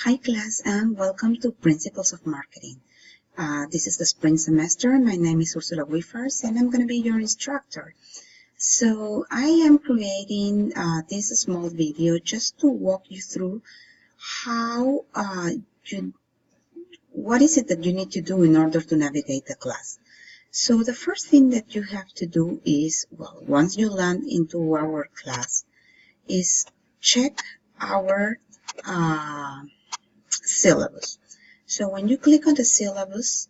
Hi class and welcome to Principles of Marketing. This is the spring semester. My name is Ursula Wiffers and I'm going to be your instructor. So I am creating this small video just to walk you through how what is it that you need to do in order to navigate the class. So the first thing that you have to do is, well, once you land into our class, is check our syllabus. So when you click on the syllabus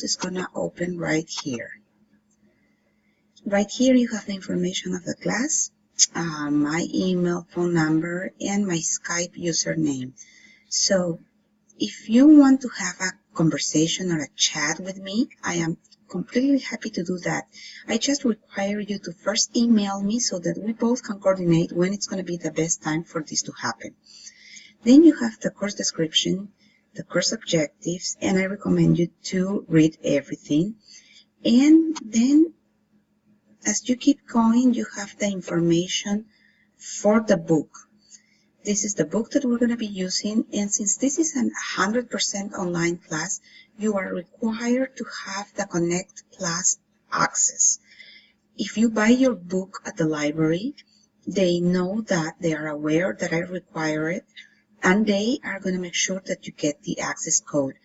is going to open right here. Right here you have the information of the class, my email, phone number, and my Skype username. So if you want to have a conversation or a chat with me, I am completely happy to do that. I just require you to first email me so that we both can coordinate when it's going to be the best time for this to happen. Then you have the course description, the course objectives, and I recommend you to read everything. And then as you keep going, you have the information for the book. This is the book that we're going to be using, and since this is a 100% online class, you are required to have the Connect Plus access. If you buy your book at the library, they know that, they are aware that I require it, and they are going to make sure that you get the access code.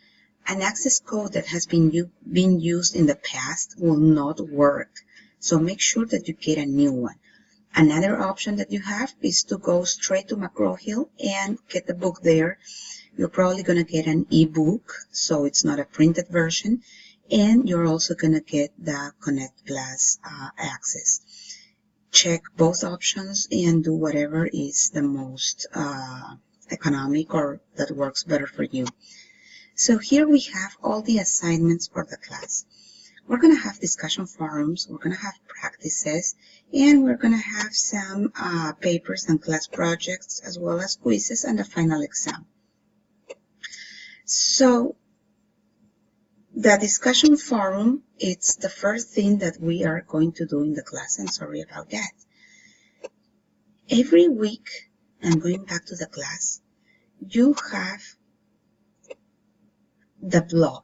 An access code that has been used in the past will not work, so make sure that you get a new one. Another option that you have is to go straight to McGraw-Hill and get the book there. You're probably going to get an ebook, so it's not a printed version, and you're also going to get the Connect Plus access. Check both options and do whatever is the most economic or that works better for you. So here we have all the assignments for the class. We're going to have discussion forums, we're going to have practices, and we're going to have some papers and class projects, as well as quizzes and the final exam. So the discussion forum, it's the first thing that we are going to do in the class, and sorry about that. Every week, and going back to the class, you have the blog.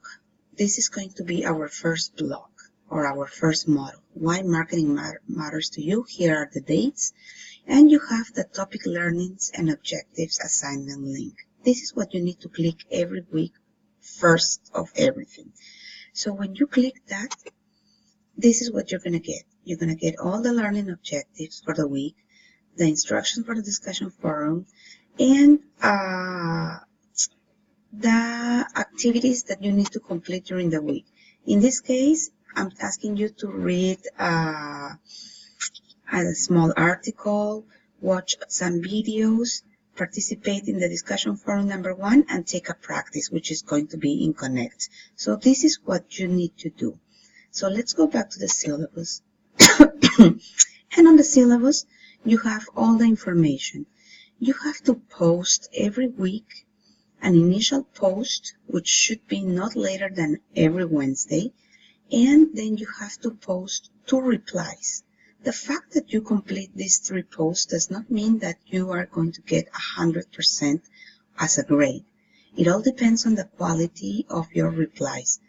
This is going to be our first blog or our first model. Why marketing matters to you. Here are the dates, and you have the topic learnings and objectives assignment link. This is what you need to click every week, first of everything. So when you click that, this is what you're going to get. You're going to get all the learning objectives for the week, the instructions for the discussion forum, and the activities that you need to complete during the week. In this case, I'm asking you to read a small article, watch some videos, participate in the discussion forum number 1, and take a practice, which is going to be in Connect. So this is what you need to do. So let's go back to the syllabus. And on the syllabus, you have all the information. You have to post every week an initial post, which should be not later than every Wednesday, and then you have to post 2 replies. The fact that you complete these 3 posts does not mean that you are going to get 100% as a grade. It all depends on the quality of your replies.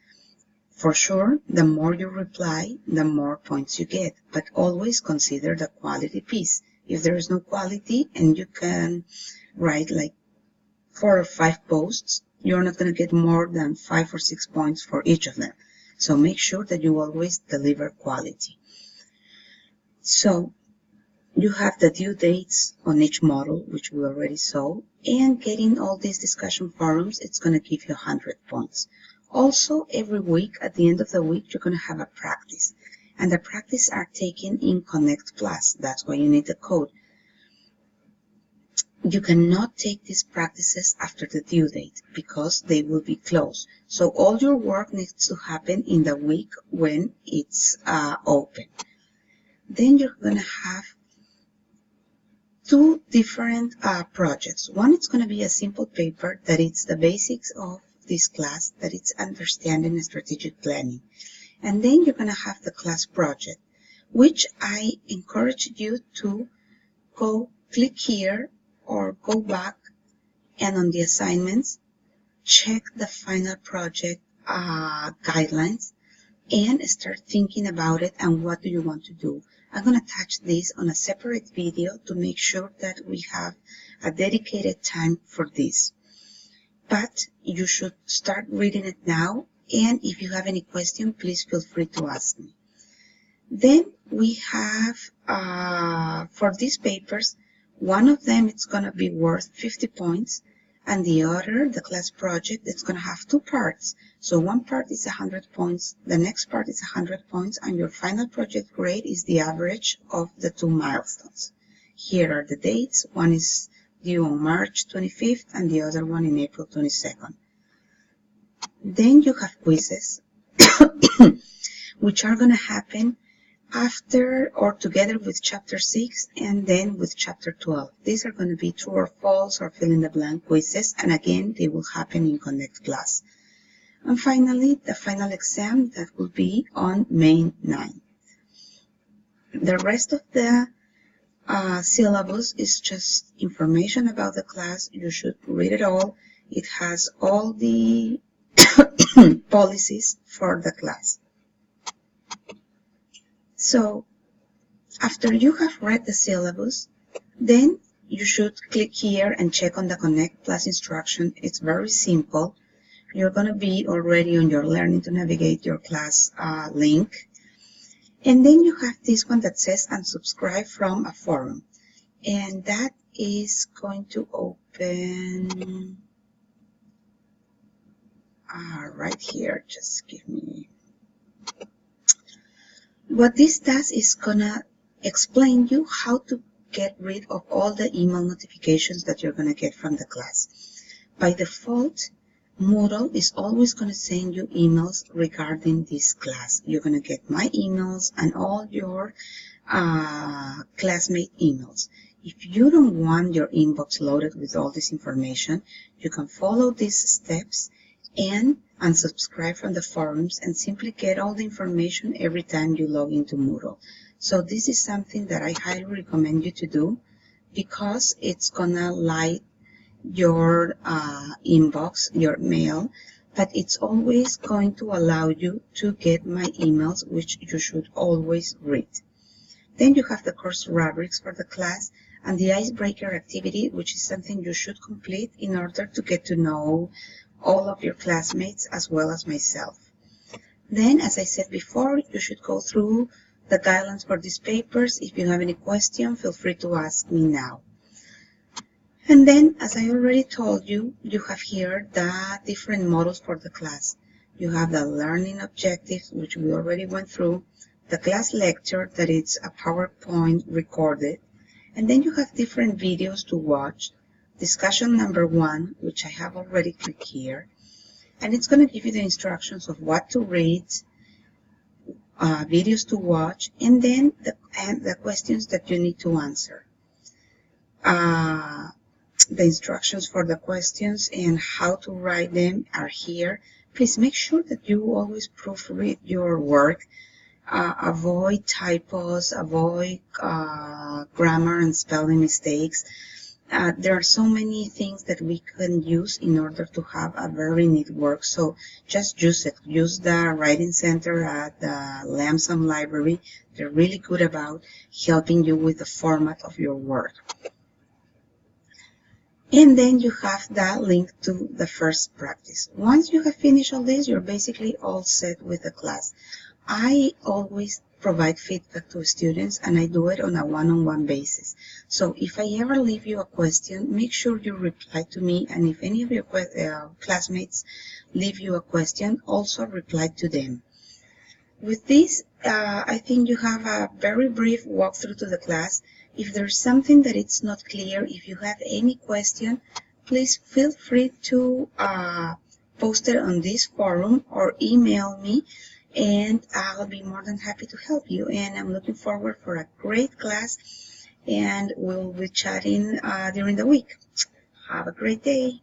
For sure, the more you reply, the more points you get, but always consider the quality piece. If there is no quality and you can write like 4 or 5 posts, you're not going to get more than 5 or 6 points for each of them. So make sure that you always deliver quality. So you have the due dates on each model, which we already saw, and getting all these discussion forums, it's going to give you 100 points. Also, every week, at the end of the week, you're going to have a practice. And the practice are taken in Connect Plus. That's why you need the code. You cannot take these practices after the due date because they will be closed. So all your work needs to happen in the week when it's open. Then you're going to have 2 different projects. One is going to be a simple paper that it's the basics of this class, that it's understanding strategic planning. And then you're going to have the class project, which I encourage you to go click here or go back And on the assignments, check the final project guidelines and start thinking about it and what do you want to do. I'm going to attach this on a separate video to make sure that we have a dedicated time for this. But you should start reading it now, and if you have any question, please feel free to ask me. Then we have, for these papers, one of them it's going to be worth 50 points, and the other, the class project, it's going to have two parts. So one part is 100 points, the next part is 100 points, and your final project grade is the average of the two milestones. Here are the dates. One is due on March 25th and the other one in April 22nd. Then you have quizzes, which are going to happen after or together with chapter 6 and then with chapter 12. These are going to be true or false or fill in the blank quizzes, and again they will happen in Connect class. And finally, the final exam that will be on May 9th. The rest of the syllabus is just information about the class. You should read it all. It has all the policies for the class. So after you have read the syllabus, then you should click here and check on the Connect Plus instruction. It's very simple. You're going to be already on your Learning to Navigate Your Class link. And then you have this one that says unsubscribe from a forum. And that is going to open right here. Just give me. What this does is gonna explain you how to get rid of all the email notifications that you're gonna get from the class. By default, Moodle is always gonna send you emails regarding this class. You're gonna get my emails and all your classmate emails. If you don't want your inbox loaded with all this information, you can follow these steps and unsubscribe from the forums and simply get all the information every time you log into Moodle. So this is something that I highly recommend you to do because it's gonna light your inbox, your mail, but it's always going to allow you to get my emails, which you should always read. Then you have the course rubrics for the class and the icebreaker activity, which is something you should complete in order to get to know all of your classmates as well as myself. Then, as I said before, you should go through the guidelines for these papers. If you have any question, feel free to ask me now. And then, as I already told you, you have here the different models for the class. You have the learning objectives, which we already went through, the class lecture, that it's a PowerPoint recorded, and then you have different videos to watch. Discussion number 1, which I have already clicked here, and it's going to give you the instructions of what to read, videos to watch, and then the questions that you need to answer. The instructions for the questions and how to write them are here. Please make sure that you always proofread your work. Avoid typos, avoid grammar and spelling mistakes. There are so many things that we can use in order to have a very neat work, so just use it. Use the Writing Center at the Lamson Library. They're really good about helping you with the format of your work. And then you have the link to the first practice. Once you have finished all this, you're basically all set with the class. I always provide feedback to students, and I do it on a one-on-one basis. So if I ever leave you a question, make sure you reply to me, and if any of your classmates leave you a question, also reply to them. With this, I think you have a very brief walkthrough to the class. If there's something that it's not clear, if you have any question, please feel free to post it on this forum or email me, and I'll be more than happy to help you. And I'm looking forward for a great class, and we'll be chatting during the week. Have a great day.